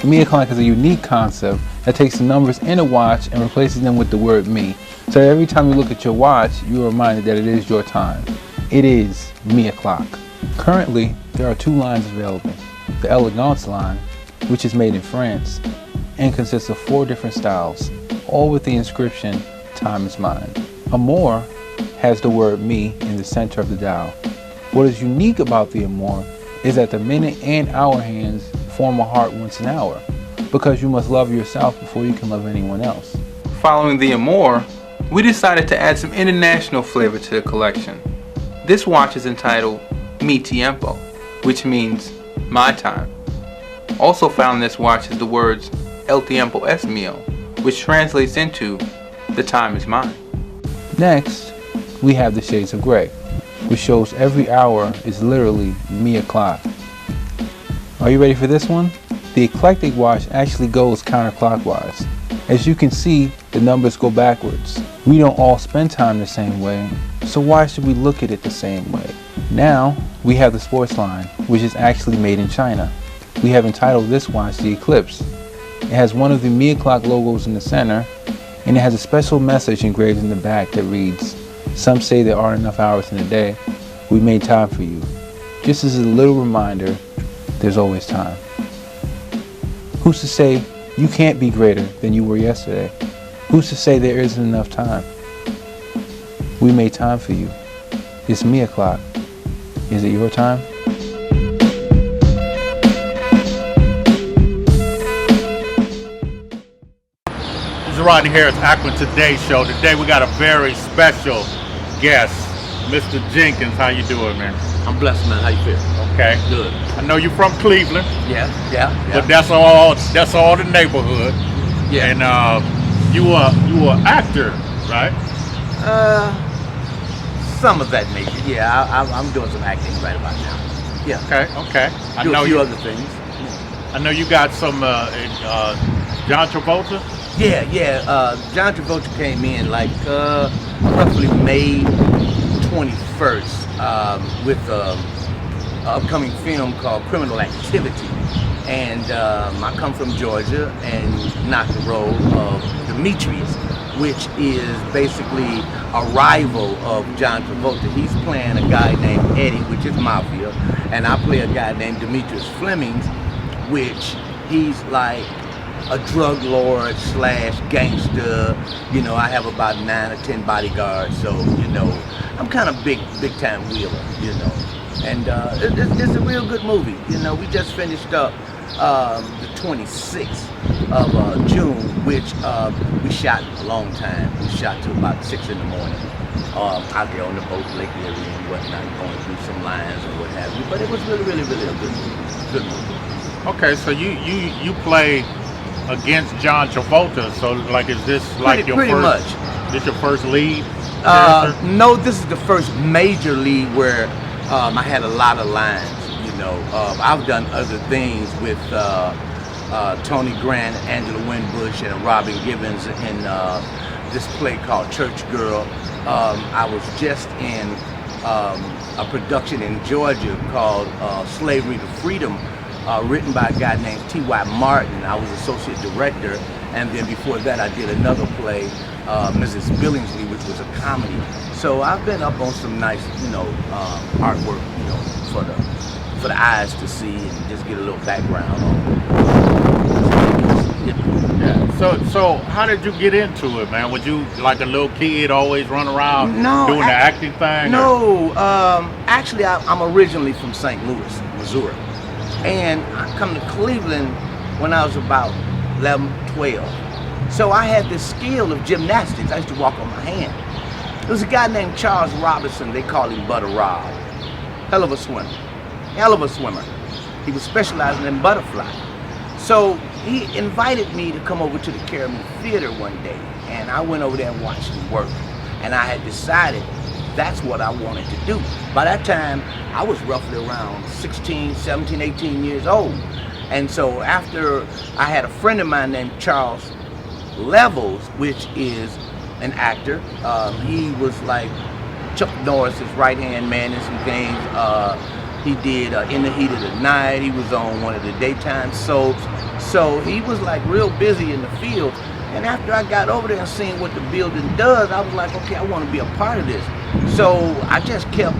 Me o'clock is a unique concept that takes the numbers in a watch and replaces them with the word me. So every time you look at your watch, you are reminded that it is your time. It is me o'clock. Currently, there are 2 lines available. The Elegance line, which is made in France, and consists of 4 different styles, all with the inscription, time is mine. Amour has the word me in the center of the dial. What is unique about the Amour is that the minute and hour hands form a heart once an hour, because you must love yourself before you can love anyone else. Following the Amour, we decided to add some international flavor to the collection. This watch is entitled Mi Tiempo, which means my time. Also found in this watch is the words El Tiempo es mío, which translates into the time is mine. Next, we have the shades of gray, which shows every hour is literally me o'clock. Are you ready for this one? The eclectic watch actually goes counterclockwise. As you can see, the numbers go backwards. We don't all spend time the same way, so why should we look at it the same way? Now, we have the sports line, which is actually made in China. We have entitled this watch the Eclipse. It has one of the Me O'Clock logos in the center, and it has a special message engraved in the back that reads, "Some say there aren't enough hours in a day. We made time for you." Just as a little reminder, there's always time. Who's to say you can't be greater than you were yesterday? Who's to say there isn't enough time? We made time for you. It's me o'clock. Is it your time? This is Rodney Harris, Akron Today Show. Today we got a very special guest, Mr. Jenkins. How you doing, man? I'm blessed, man. How you feel? Okay. Good. I know you're from Cleveland. Yeah. But that's all the neighborhood. Yeah. And you were an actor, right? Some of that nature. Yeah, I'm doing some acting right about now. Yeah. Okay. I Do know a few you. other things. I know you got some John Travolta. Yeah. John Travolta came in like roughly May 21st with an upcoming film called Criminal Activity. And I come from Georgia and knocked the role of Demetrius, which is basically a rival of John Travolta. He's playing a guy named Eddie, which is Mafia, and I play a guy named Demetrius Fleming, which he's like a drug lord / gangster. You know, I have about 9 or 10 bodyguards, so you know, I'm kind of big time wheeler, you know. And it's a real good movie. You know, we just finished up the 26th of June, which we shot a long time. We shot till about 6 in the morning out there on the boat, Lake Erie and whatnot, going through some lines and what have you. But it was really a good movie. Okay, so you play against John Travolta. So like, is this like your pretty first? Much. This your first lead? No, this is the first major lead where I had a lot of lines. You know, I've done other things with Tony Grant, Angela Winbush, and Robin Givens in this play called Church Girl. I was just in a production in Georgia called Slavery to Freedom, written by a guy named T.Y. Martin. I was associate director, and then before that I did another play, Mrs. Billingsley, which was a comedy. So I've been up on some nice, you know, artwork, you know, for the eyes to see and just get a little background on. Yeah. So how did you get into it, man? Was you like a little kid, always run around doing the acting thing? No, actually I'm originally from St. Louis, Missouri. And I come to Cleveland when I was about 11, 12. So I had this skill of gymnastics. I used to walk on my hand. There was a guy named Charles Robinson, they called him Butter Rob. Hell of a swimmer. He was specializing in butterfly. So he invited me to come over to the Caribbean Theater one day, and I went over there and watched him work. And I had decided that's what I wanted to do. By that time, I was roughly around 16, 17, 18 years old. And so after I had a friend of mine named Charles Levels, which is an actor. He was like Chuck Norris's right-hand man in some things. He did In the Heat of the Night. He was on one of the daytime soaps. So he was like real busy in the field. And after I got over there and seen what the building does, I was like, okay, I want to be a part of this. So I just kept,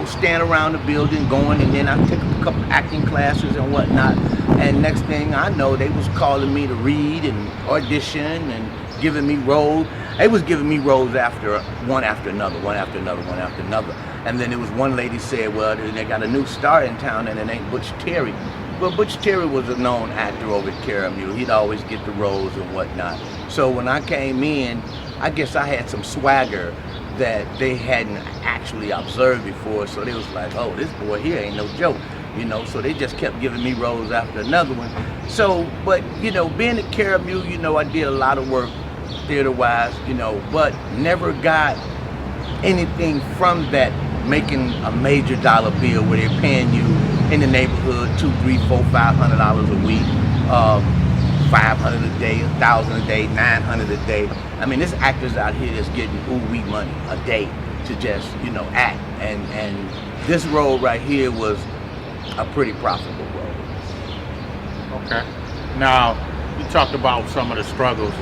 staying around the building, going, and then I took a couple acting classes and whatnot. And next thing I know, they was calling me to read and audition and giving me roles. They was giving me roles one after another. And then there was one lady said, well, they got a new star in town and it ain't Butch Terry. Well, Butch Terry was a known actor over at Caramel. He'd always get the roles and whatnot. So when I came in, I guess I had some swagger that they hadn't actually observed before. So they was like, oh, this boy here ain't no joke. So they just kept giving me roles after another one. So, but, being at Caramel, I did a lot of work theater-wise, but never got anything from that making a major dollar bill where they're paying you in the neighborhood $200, $300, $400, $500 a week, $500 a day, $1,000 a day, $900 a day. I mean, there's actors out here that's getting ooh-wee money a day to just, act. And this role right here was a pretty profitable role. Okay. Now, you talked about some of the struggles.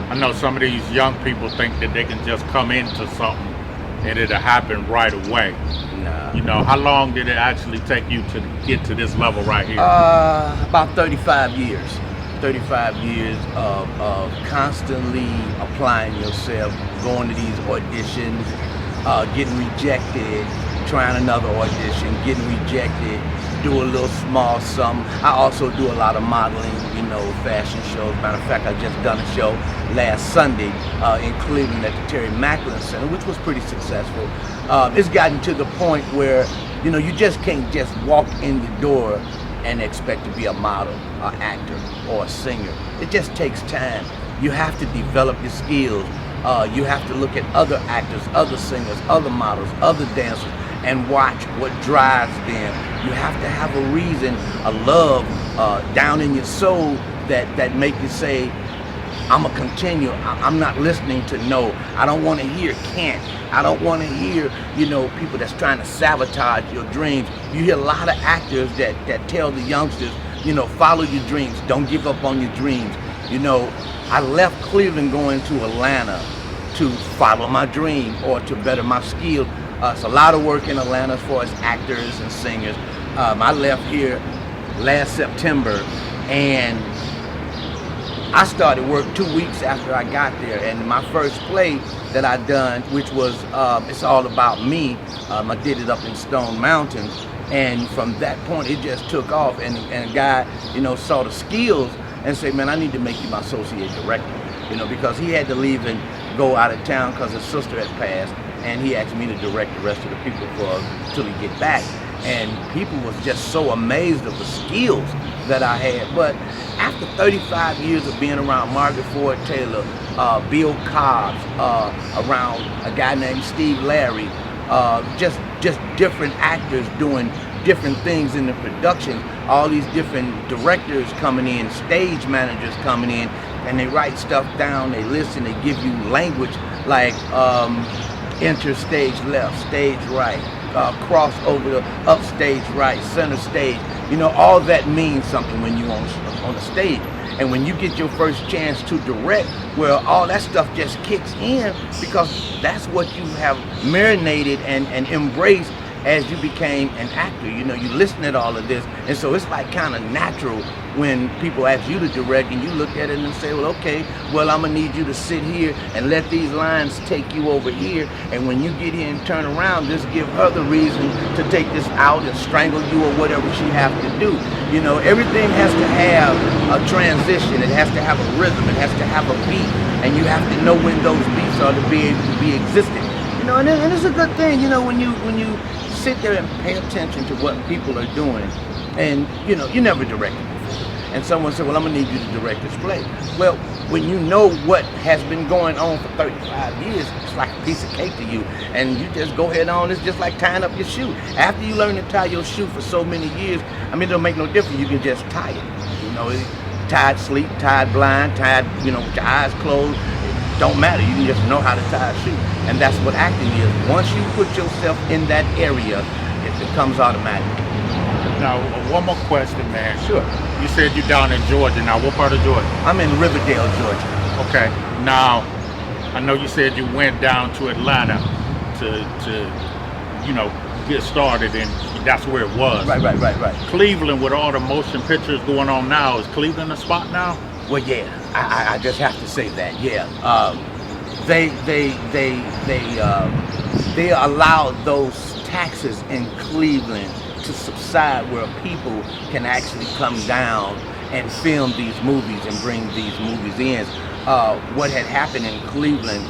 I know some of these young people think that they can just come into something and it'll happen right away. Nah. How long did it actually take you to get to this level right here? About 35 years. 35 years of constantly applying yourself, going to these auditions, getting rejected, trying another audition, getting rejected, do a little small something. I also do a lot of modeling, fashion shows. Matter of fact, I just done a show last Sunday in Cleveland at the Terry Macklin Center, which was pretty successful. It's gotten to the point where, you just can't just walk in the door and expect to be a model, an actor, or a singer. It just takes time. You have to develop your skills. You have to look at other actors, other singers, other models, other dancers, and watch what drives them. You have to have a reason, a love down in your soul that make you say, I'm gonna continue. I'm not listening to no. I don't want to hear can't. I don't want to hear, people that's trying to sabotage your dreams. You hear a lot of actors that tell the youngsters, follow your dreams. Don't give up on your dreams. I left Cleveland going to Atlanta to follow my dream or to better my skill. It's a lot of work in Atlanta as far as actors and singers. I left here last September, and I started work 2 weeks after I got there. And my first play that I done, which was It's All About Me, I did it up in Stone Mountain. And from that point, it just took off. And a guy, saw the skills and said, man, I need to make you my associate director. Because he had to leave and go out of town because his sister had passed. And he asked me to direct the rest of the people till he get back. And people was just so amazed of the skills that I had. But after 35 years of being around Margaret Ford Taylor, Bill Cobbs, around a guy named Steve Larry, just different actors doing different things in the production, all these different directors coming in, stage managers coming in, and they write stuff down, they listen, they give you language like enter stage left, stage right, cross over the upstage right, center stage. All that means something when you on the stage. And when you get your first chance to direct, well, all that stuff just kicks in because that's what you have marinated and embraced as you became an actor. You listen to all of this, and so it's like kind of natural when people ask you to direct and you look at it and say, well, okay, well, I'm gonna need you to sit here and let these lines take you over here, and when you get here and turn around, just give her the reason to take this out and strangle you or whatever she has to do. Everything has to have a transition, it has to have a rhythm, it has to have a beat, and you have to know when those beats are to be existent. And it's a good thing, when you sit there and pay attention to what people are doing, and you never directed before, and someone said, well, I'm gonna need you to direct this play. Well, when you know what has been going on for 35 years, it's like a piece of cake to you, and you just go ahead on. It's just like tying up your shoe. After you learn to tie your shoe for so many years, I mean, it don't make no difference. You can just tie it. Tied sleep, tied blind, tied, with your eyes closed. Don't matter. You can just know how to tie a shoe. And that's what acting is. Once you put yourself in that area, it becomes automatic. Now, one more question, man. Sure. You said you're down in Georgia. Now, what part of Georgia? I'm in Riverdale, Georgia. Okay. Now, I know you said you went down to Atlanta to get started, and that's where it was. Right. Cleveland, with all the motion pictures going on now, is Cleveland a spot now? Well, yeah, I just have to say that. Yeah, they allowed those taxes in Cleveland to subside, where people can actually come down and film these movies and bring these movies in. What had happened in Cleveland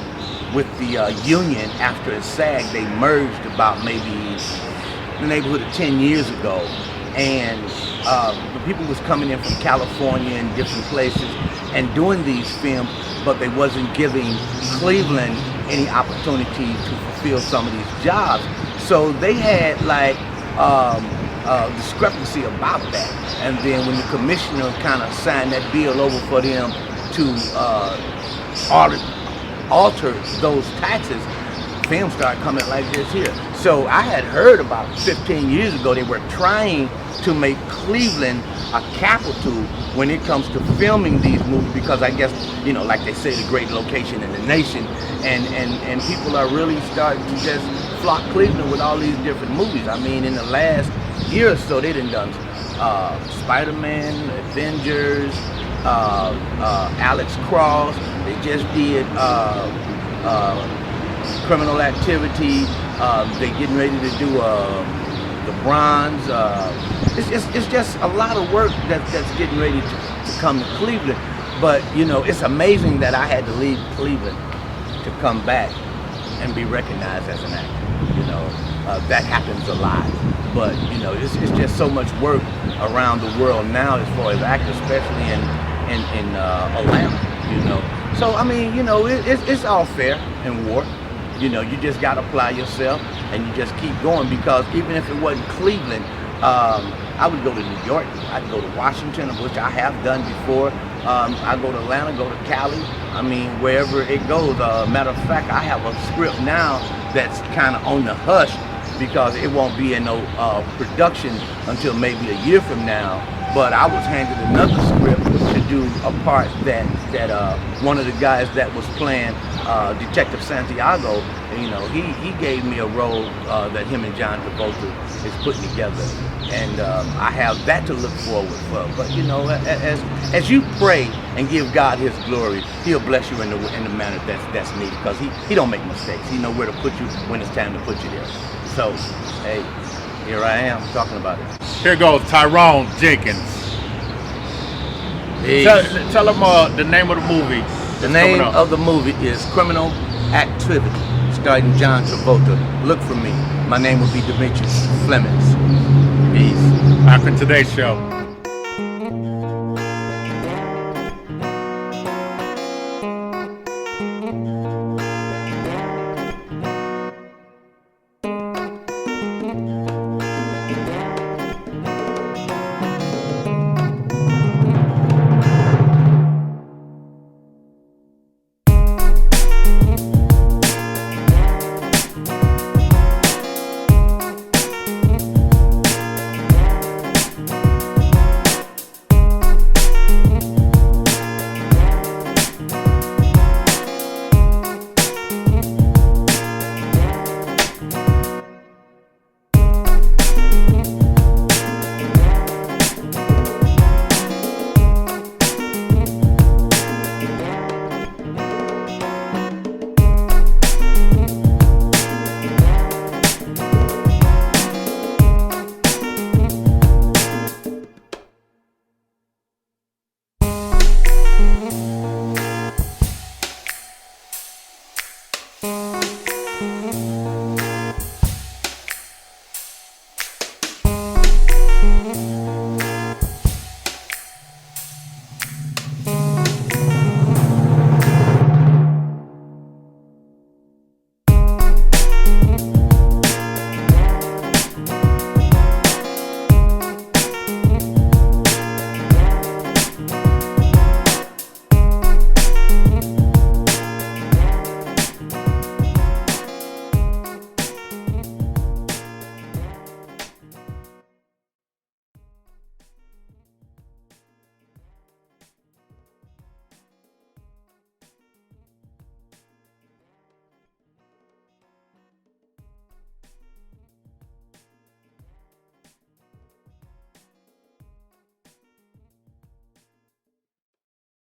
with the union after it sagged, they merged about maybe in the neighborhood of 10 years ago, and the people was coming in from California and different places and doing these films, but they wasn't giving Cleveland any opportunity to fulfill some of these jobs. So they had like discrepancy about that. And then when the commissioner kind of signed that bill over for them to alter those taxes, films started coming like this here. So I had heard about 15 years ago they were trying to make Cleveland a capital when it comes to filming these movies, because I guess, like they say, the great location in the nation, and people are really starting to just flock Cleveland with all these different movies. I mean, in the last year or so, they done Spider-Man, Avengers, Alex Cross. They just did Criminal Activity. They getting ready to do the Bronze. It's just a lot of work that's getting ready to come to Cleveland. But it's amazing that I had to leave Cleveland to come back and be recognized as an actor. That happens a lot. But it's just so much work around the world now as far as actors, especially in Atlanta. So I mean, it's all fair in war. You just gotta apply yourself and you just keep going, because even if it wasn't Cleveland, I would go to New York, I'd go to Washington, which I have done before. I go to Atlanta, go to Cali. I mean, wherever it goes. Matter of fact, I have a script now that's kind of on the hush, because it won't be in no production until maybe a year from now. But I was handed another script to do a part that one of the guys that was playing Detective Santiago, he gave me a role that him and John Travolta is putting together, and I have that to look forward for. But as you pray and give God His glory, He'll bless you in the manner that's needed, because He don't make mistakes. He knows where to put you when it's time to put you there. So, hey, here I am talking about it. Here goes Tyrone Jenkins. Tell them the name of the movie. The name of the movie is Criminal Activity, starring John Travolta. Look for me. My name will be Demetrius Flemings. Peace. After today's show.